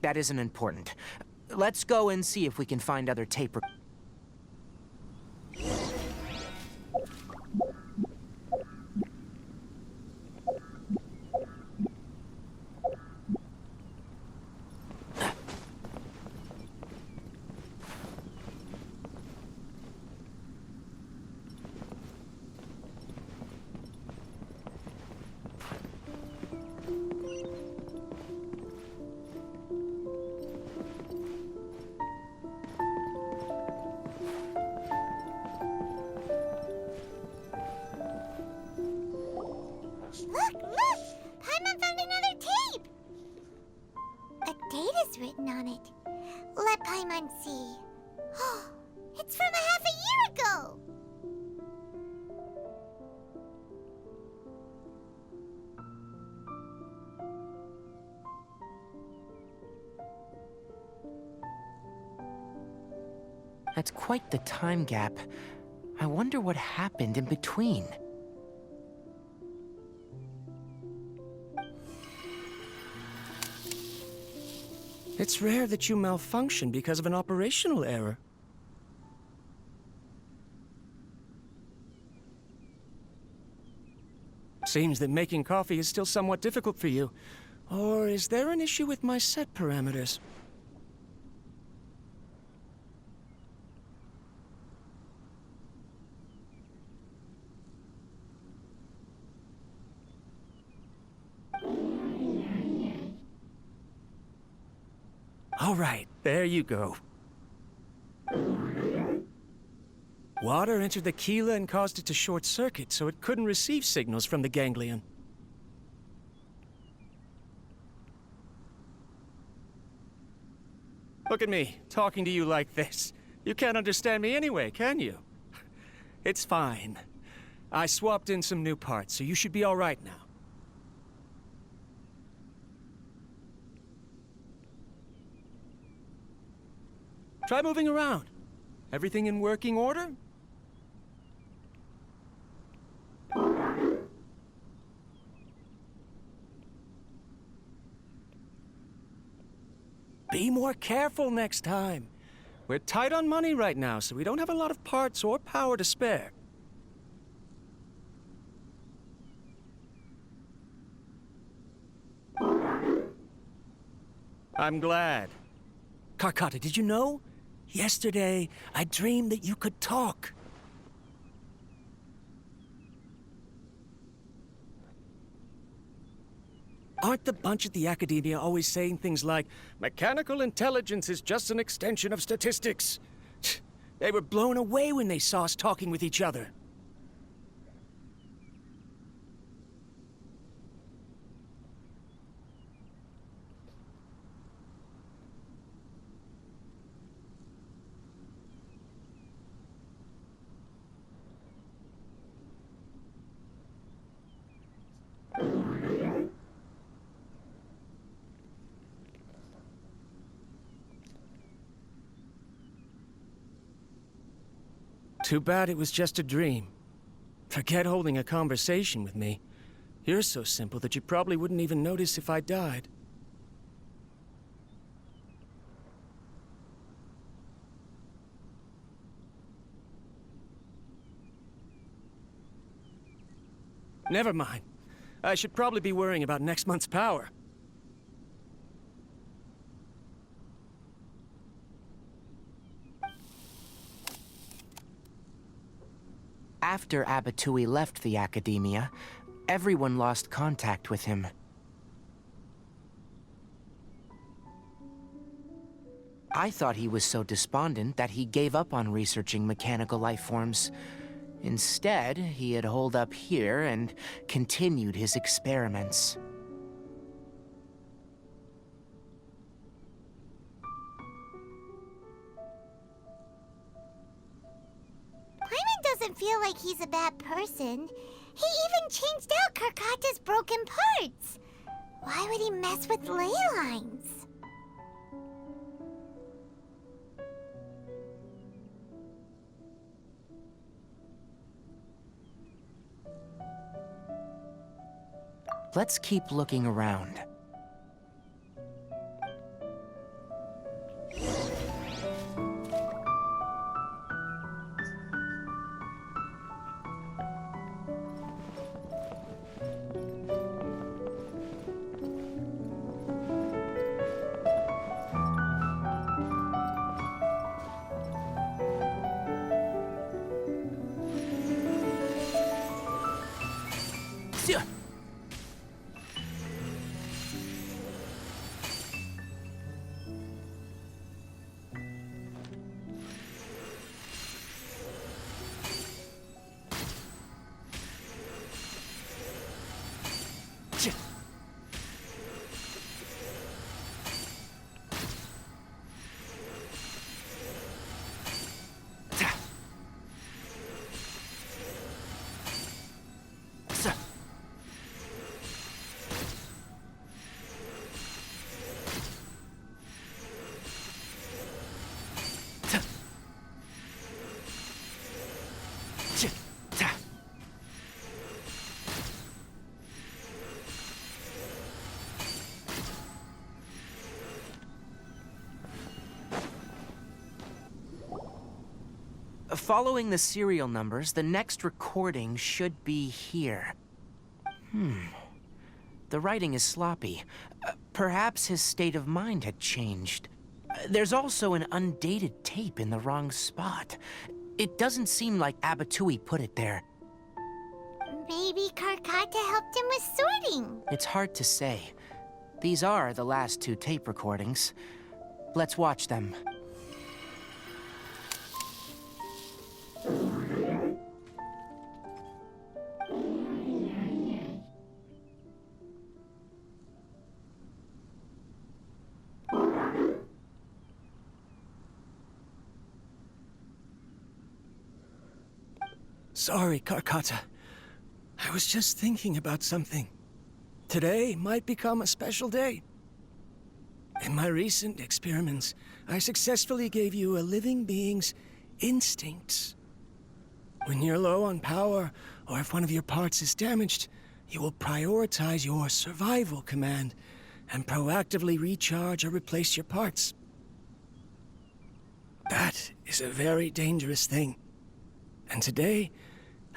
that isn't important. Let's go and see if we can find other tape. Look! Paimon found another tape! A date is written on it. Let Paimon see. Oh, it's from a half a year ago! That's quite the time gap. I wonder what happened in between. It's rare that you malfunction because of an operational error. Seems that making coffee is still somewhat difficult for you. Or is there an issue with my set parameters? All right, there you go. Water entered the Keela and caused it to short-circuit, so it couldn't receive signals from the ganglion. Look at me, talking to you like this. You can't understand me anyway, can you? It's fine. I swapped in some new parts, so you should be all right now. Try moving around. Everything in working order? Be more careful next time. We're tight on money right now, so we don't have a lot of parts or power to spare. I'm glad. Karkata, did you know? Yesterday, I dreamed that you could talk. Aren't the bunch at the Academia always saying things like, mechanical intelligence is just an extension of statistics? They were blown away when they saw us talking with each other. Too bad it was just a dream. Forget holding a conversation with me. You're so simple that you probably wouldn't even notice if I died. Never mind. I should probably be worrying about next month's power. After Abatui left the Academia, everyone lost contact with him. I thought he was so despondent that he gave up on researching mechanical life forms. Instead, he had holed up here and continued his experiments. Paimon doesn't feel like he's a bad person. He even changed out Karkata's broken parts. Why would he mess with ley lines? Let's keep looking around. Following the serial numbers, the next recording should be here. The writing is sloppy. Perhaps his state of mind had changed. There's also an undated tape in the wrong spot. It doesn't seem like Abatui put it there. Maybe Karkata helped him with sorting. It's hard to say. These are the last two tape recordings. Let's watch them. Sorry, Karkata. I was just thinking about something. Today might become a special day. In my recent experiments, I successfully gave you a living being's instincts. When you're low on power, or if one of your parts is damaged, you will prioritize your survival command and proactively recharge or replace your parts. That is a very dangerous thing. And today,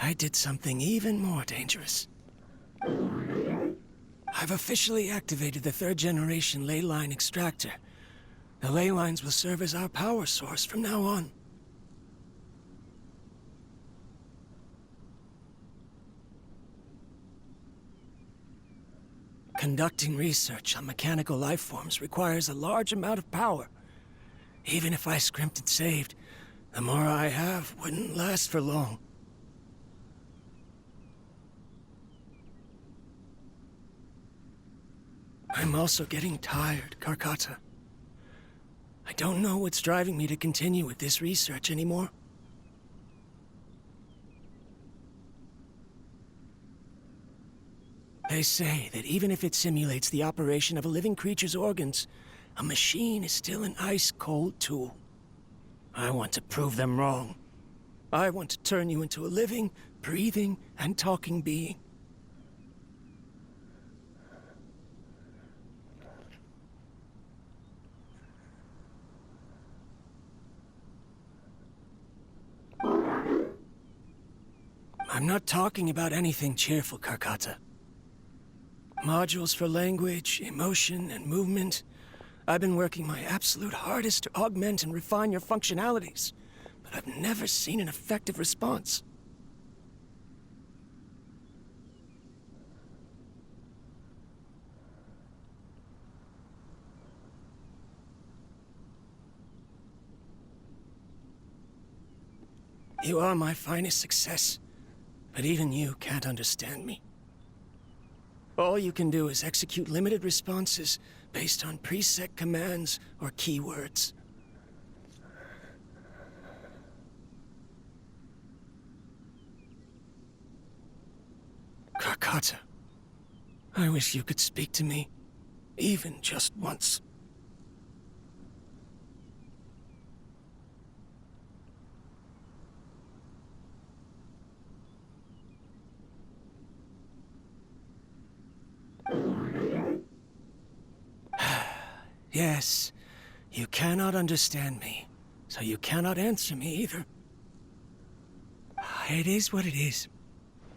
I did something even more dangerous. I've officially activated the third-generation ley line extractor. The ley lines will serve as our power source from now on. Conducting research on mechanical life forms requires a large amount of power. Even if I scrimpted and saved, the more I have wouldn't last for long. I'm also getting tired, Karkata. I don't know what's driving me to continue with this research anymore. They say that even if it simulates the operation of a living creature's organs, a machine is still an ice-cold tool. I want to prove them wrong. I want to turn you into a living, breathing, and talking being. I'm not talking about anything cheerful, Karkata. Modules for language, emotion, and movement. I've been working my absolute hardest to augment and refine your functionalities, but I've never seen an effective response. You are my finest success, but even you can't understand me. All you can do is execute limited responses based on preset commands or keywords. Karkata, I wish you could speak to me, even just once. Yes, you cannot understand me, so you cannot answer me either. It is what it is.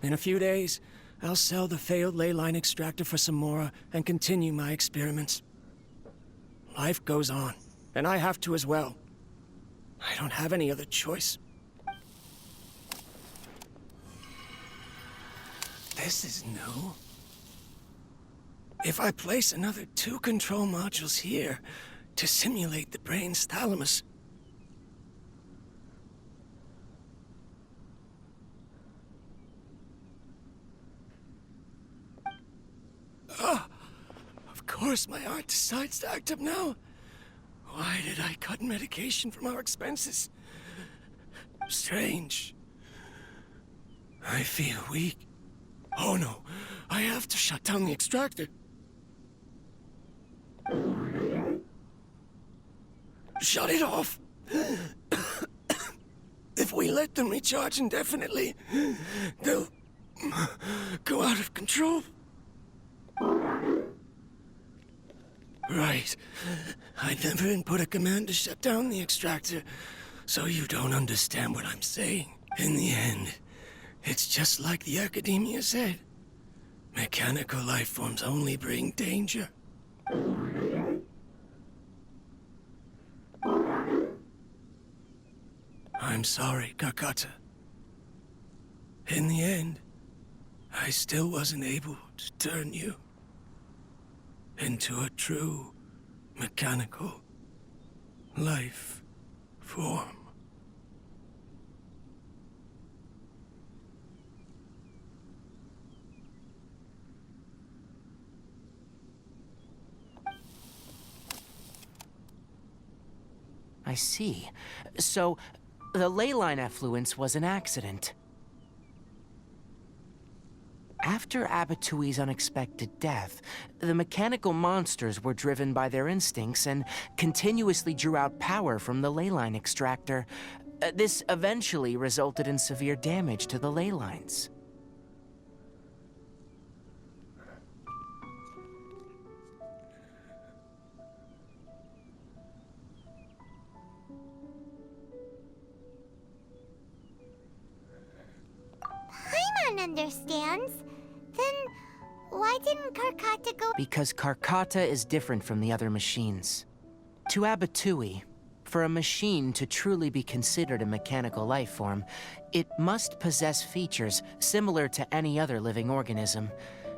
In a few days, I'll sell the failed ley line extractor for some more and continue my experiments. Life goes on, and I have to as well. I don't have any other choice. This is new. If I place another 2 control modules here to simulate the brain's thalamus... Of course my heart decides to act up now. Why did I cut medication from our expenses? Strange. I feel weak. Oh no, I have to shut down the extractor. Shut it off. If we let them recharge indefinitely, they'll go out of control. Right. I never input a command to shut down the extractor, so you don't understand what I'm saying. In the end, it's just like the academia said. Mechanical life forms only bring danger. I'm sorry, Kakata. In the end, I still wasn't able to turn you into a true mechanical life form. I see. So, the ley line effluence was an accident. After Abatui's unexpected death, the mechanical monsters were driven by their instincts and continuously drew out power from the ley line extractor. This eventually resulted in severe damage to the ley lines. Paimon understands. Then why didn't Karkata go? Because Karkata is different from the other machines. To Abatui, for a machine to truly be considered a mechanical life form, it must possess features similar to any other living organism.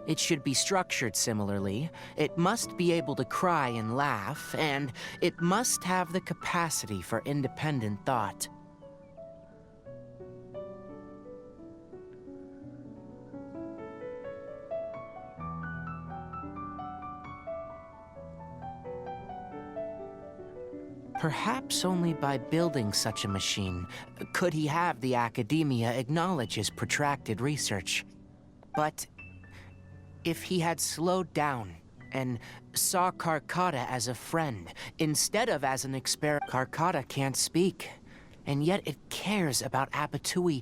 It should be structured similarly, it must be able to cry and laugh, and it must have the capacity for independent thought. Perhaps only by building such a machine could he have the academia acknowledge his protracted research. But if he had slowed down and saw Karkata as a friend instead of as an experiment, Karkata can't speak, and yet it cares about Abatui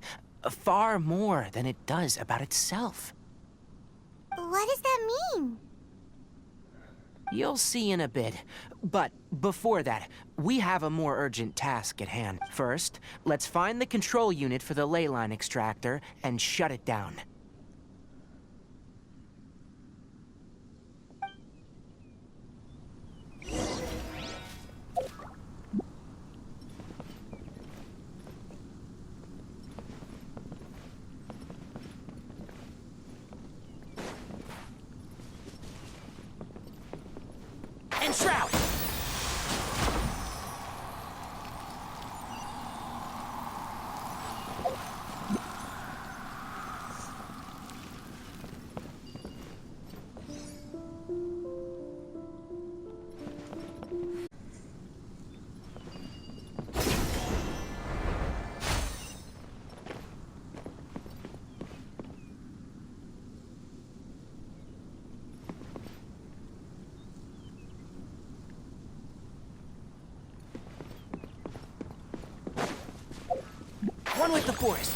far more than it does about itself. What does that mean? You'll see in a bit. But before that, we have a more urgent task at hand. First, let's find the control unit for the ley line extractor and shut it down. And shroud! One with the forest.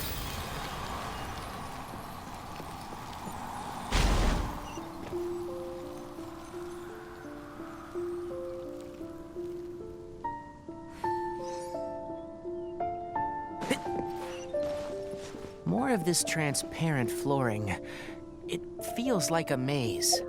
More of this transparent flooring. It feels like a maze.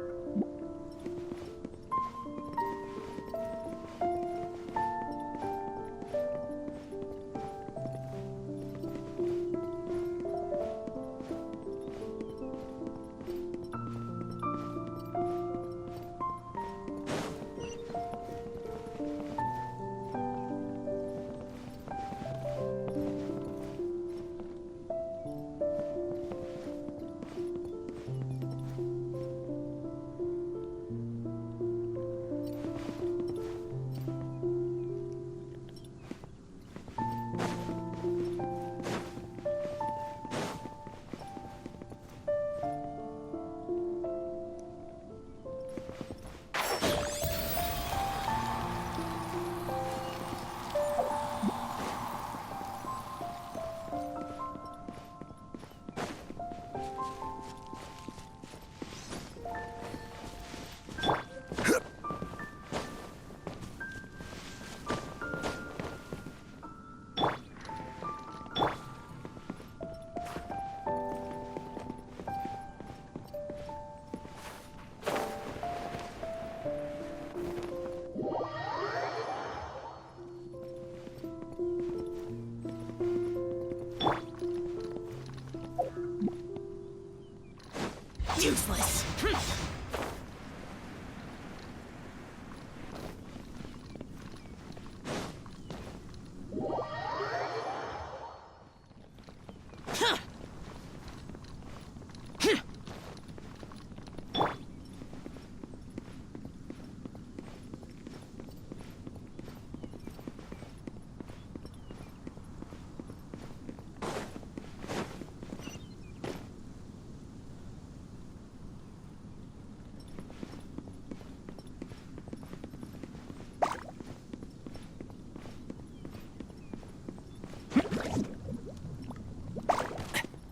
Useless.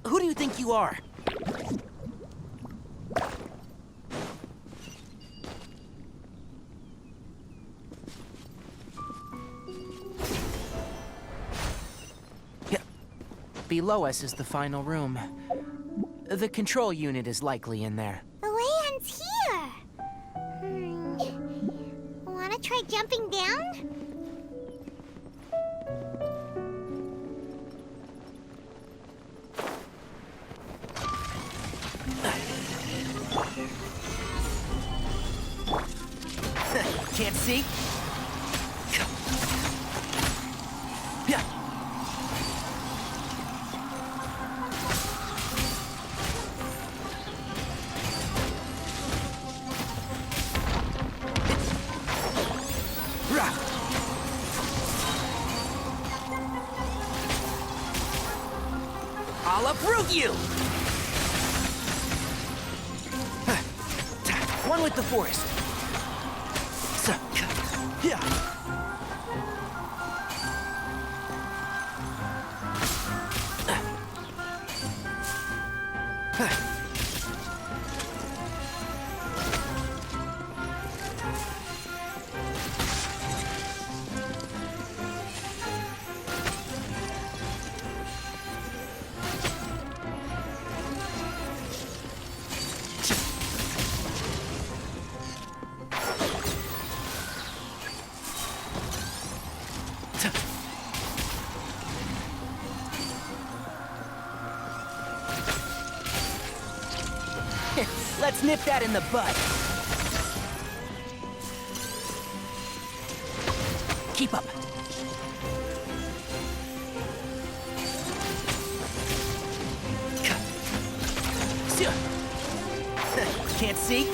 Who do you think you are? Yeah. Below us is the final room. The control unit is likely in there. The way ends here. Wanna try jumping down? Can't see? Yeah. Rah. I'll uproot you! One with the forest. Yeah. Let's nip that in the bud. Keep up. Can't see?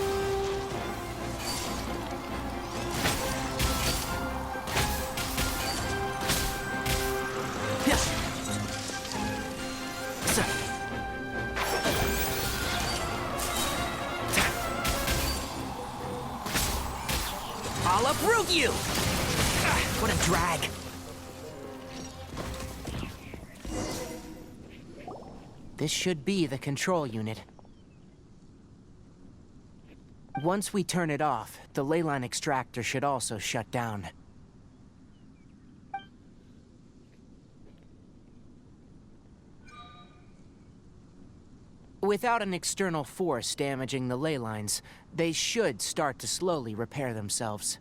I'll uproot you! What a drag. This should be the control unit. Once we turn it off, the ley line extractor should also shut down. Without an external force damaging the ley lines, they should start to slowly repair themselves.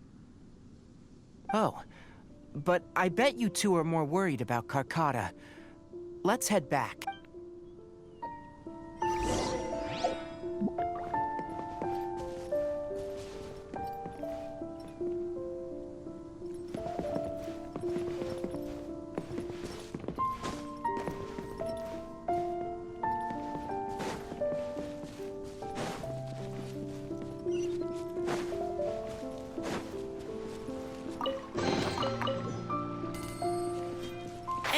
Oh, but I bet you two are more worried about Carcata. Let's head back.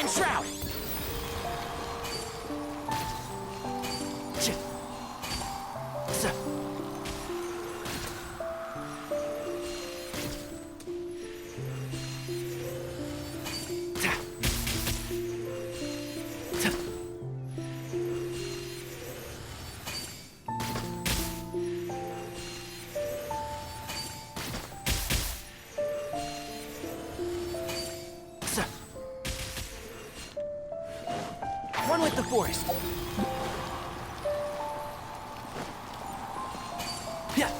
Shroud! One with the forest. Yeah.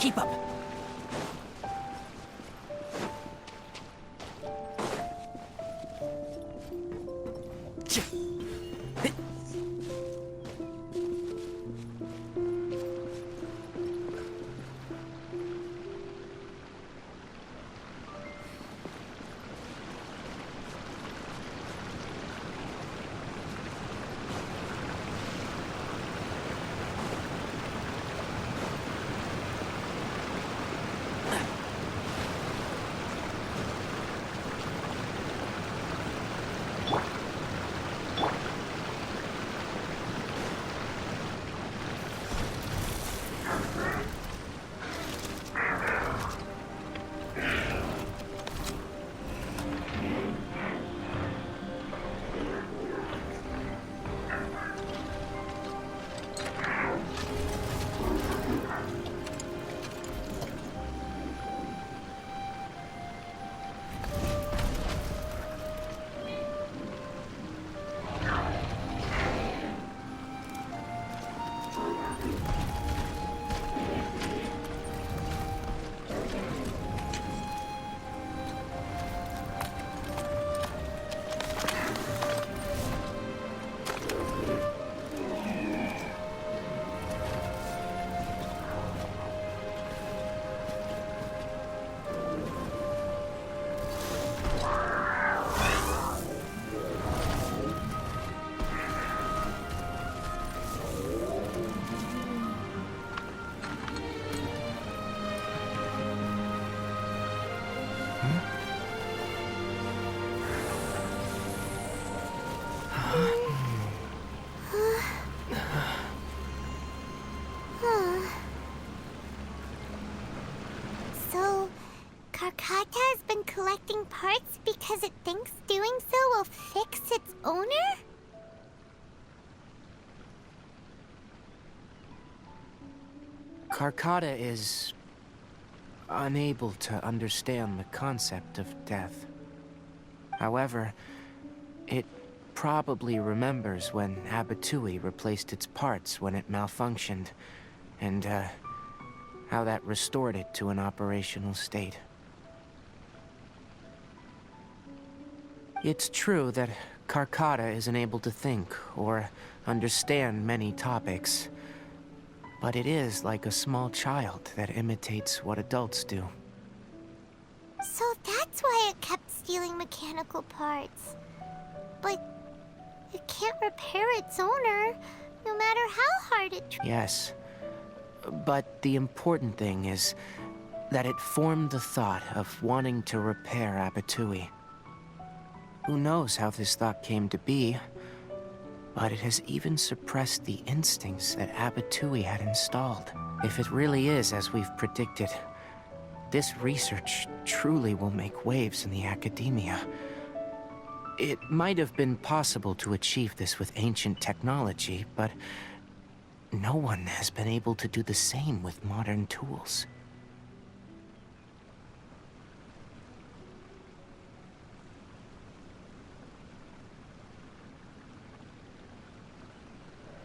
Keep up. So, Karkata has been collecting parts because it thinks doing so will fix its owner? Karkata is unable to understand the concept of death. However, it probably remembers when Abatui replaced its parts when it malfunctioned, and how that restored it to an operational state. It's true that Karkata isn't able to think or understand many topics, but it is like a small child that imitates what adults do. So that's why it kept stealing mechanical parts. But it can't repair its owner, no matter how hard it tries. Yes, but the important thing is that it formed the thought of wanting to repair Abatui. Who knows how this thought came to be, but it has even suppressed the instincts that Abatui had installed. If it really is as we've predicted, this research truly will make waves in the academia. It might have been possible to achieve this with ancient technology, but no one has been able to do the same with modern tools.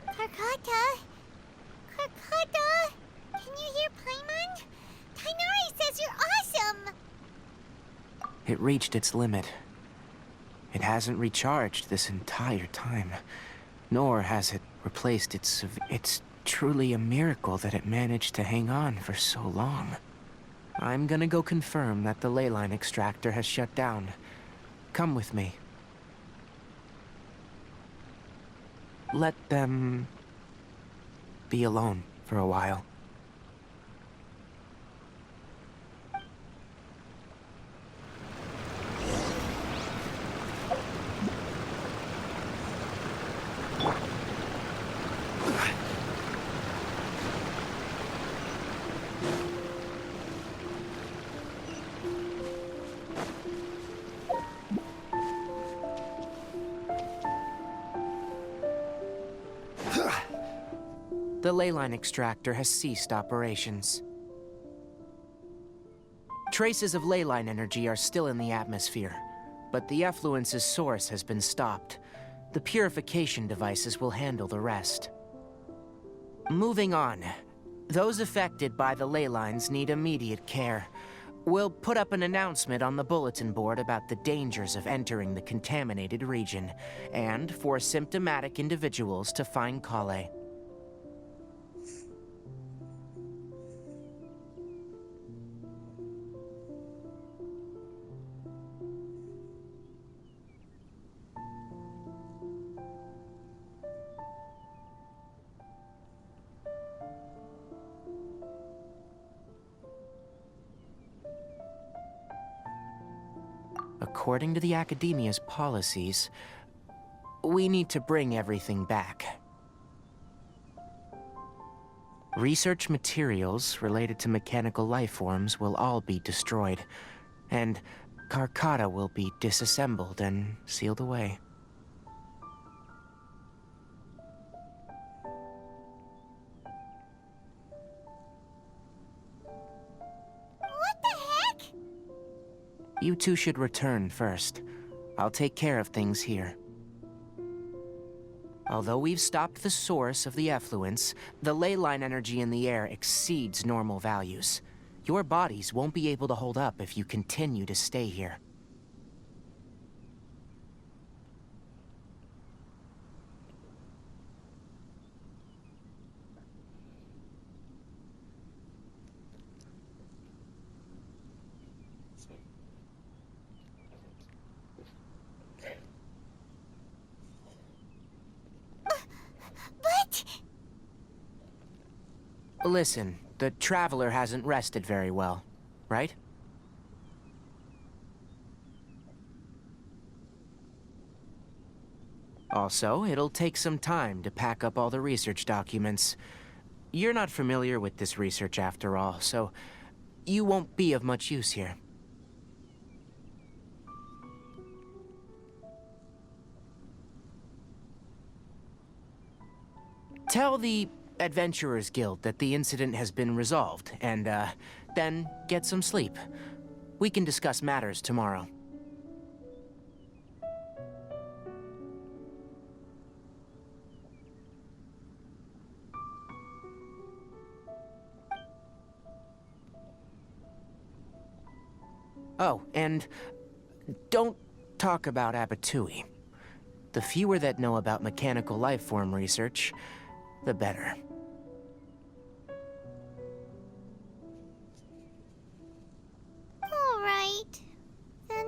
Karkata? Karkata? Can you hear Paimon? Tainari says you're awesome! It reached its limit. It hasn't recharged this entire time, nor has it replaced its... It's truly a miracle that it managed to hang on for so long. I'm gonna go confirm that the ley line extractor has shut down. Come with me. Let them be alone for a while. The ley line extractor has ceased operations. Traces of ley line energy are still in the atmosphere, but the effluence's source has been stopped. The purification devices will handle the rest. Moving on. Those affected by the ley lines need immediate care. We'll put up an announcement on the bulletin board about the dangers of entering the contaminated region, and for symptomatic individuals to find Kale. According to the Academia's policies, we need to bring everything back. Research materials related to mechanical life forms will all be destroyed, and Karkata will be disassembled and sealed away. What the heck? You two should return first. I'll take care of things here. Although we've stopped the source of the effluence, the ley line energy in the air exceeds normal values. Your bodies won't be able to hold up if you continue to stay here. But... Listen, the Traveler hasn't rested very well, right? Also, it'll take some time to pack up all the research documents. You're not familiar with this research after all, so you won't be of much use here. Tell the Adventurers Guild that the incident has been resolved, and, then get some sleep. We can discuss matters tomorrow. Oh, and don't talk about Abatui. The fewer that know about mechanical life form research, the better. All right. Then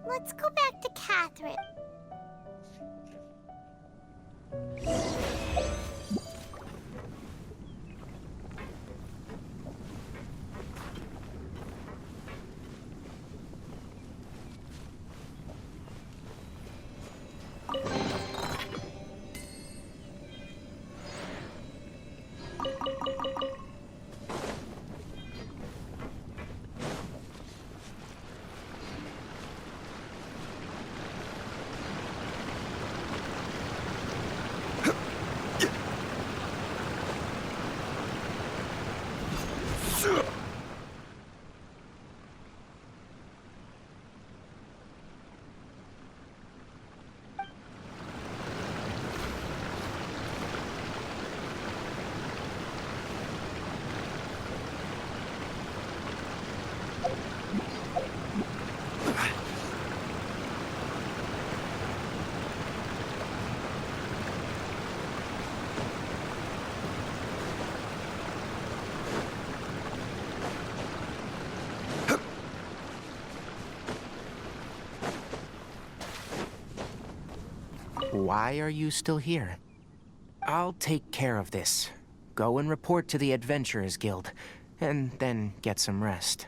let's go back to Catherine. Why are you still here? I'll take care of this. Go and report to the Adventurers Guild, and then get some rest.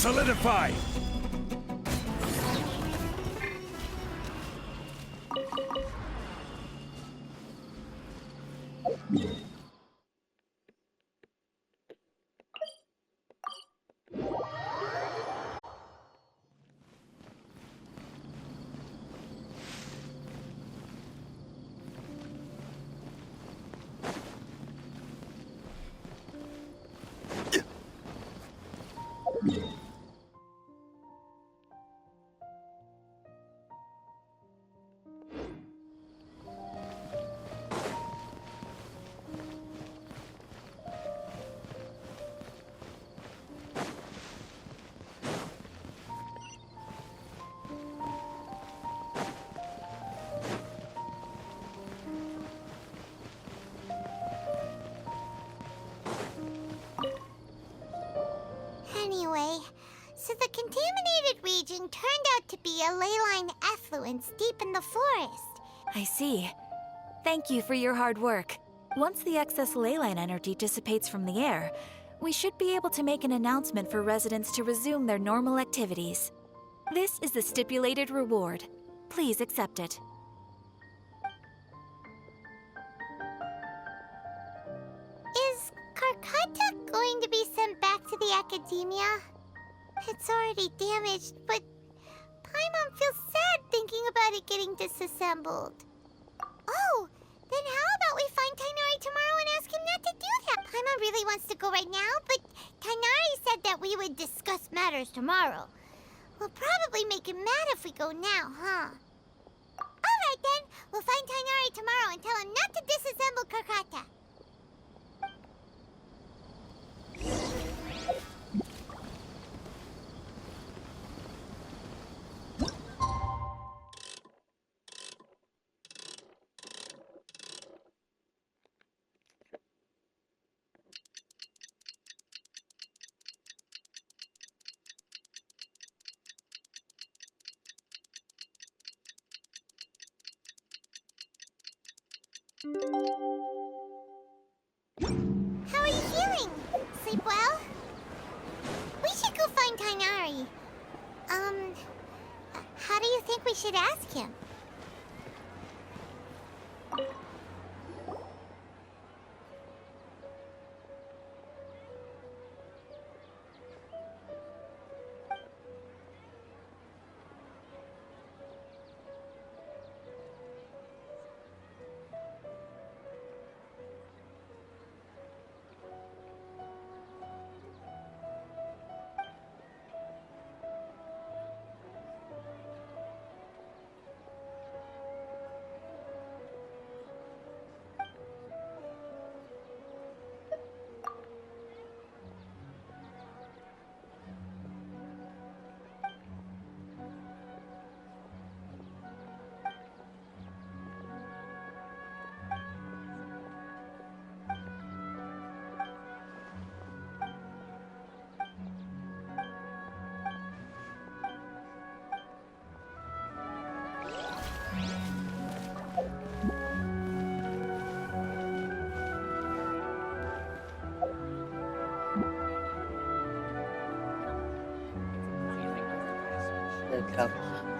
Solidify! Anyway, so the contaminated region turned out to be a ley line effluence deep in the forest. I see. Thank you for your hard work. Once the excess ley line energy dissipates from the air, we should be able to make an announcement for residents to resume their normal activities. This is the stipulated reward. Please accept it. Is Karkata going to be sent back to the academia? It's already damaged, but Paimon feels sad thinking about it getting disassembled. Oh, then how about we find Tainari tomorrow and ask him not to do that? Paimon really wants to go right now, but Tainari said that we would discuss matters tomorrow. We'll probably make him mad if we go now, huh? Alright then, we'll find Tainari tomorrow and tell him not to disassemble Karkata. How are you feeling? Sleep well? We should go find Tainari. How do you think we should ask him?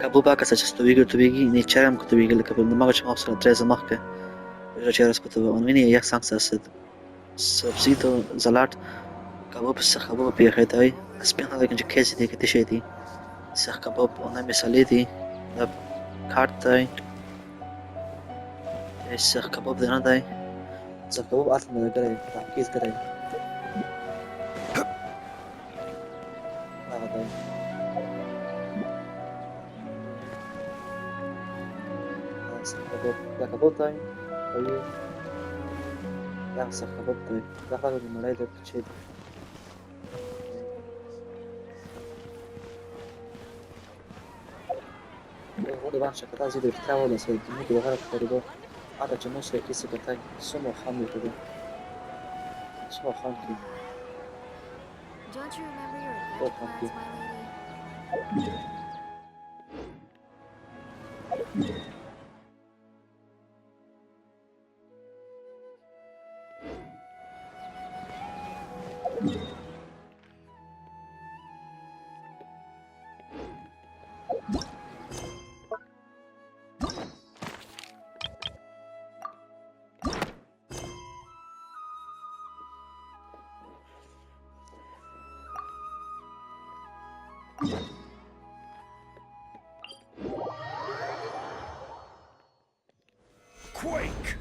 Kabubaka saças tubigi ni charam ku tubigi la kabul namaga chama sala treza mahke racheras ku tuba on mini yak sang sasad subsito zalat kabub sa kabub bi khaytai aspina lakin je kesi de ketisheti sa kabub ona misaleti da kartai sa kabub de nadai sa kabub atma da gare tahkis gare nagatai ya kabotai oye ya sa kabotai da falo di malai da chedi هو بخش قطع زي بتاع ولا سوي ممكن يغير الكوريدور هذا جموس كيس قطع سمو خامل كده سمو خام كده Don't you remember your Oh, adventure thank you. plans, my lady? Quake!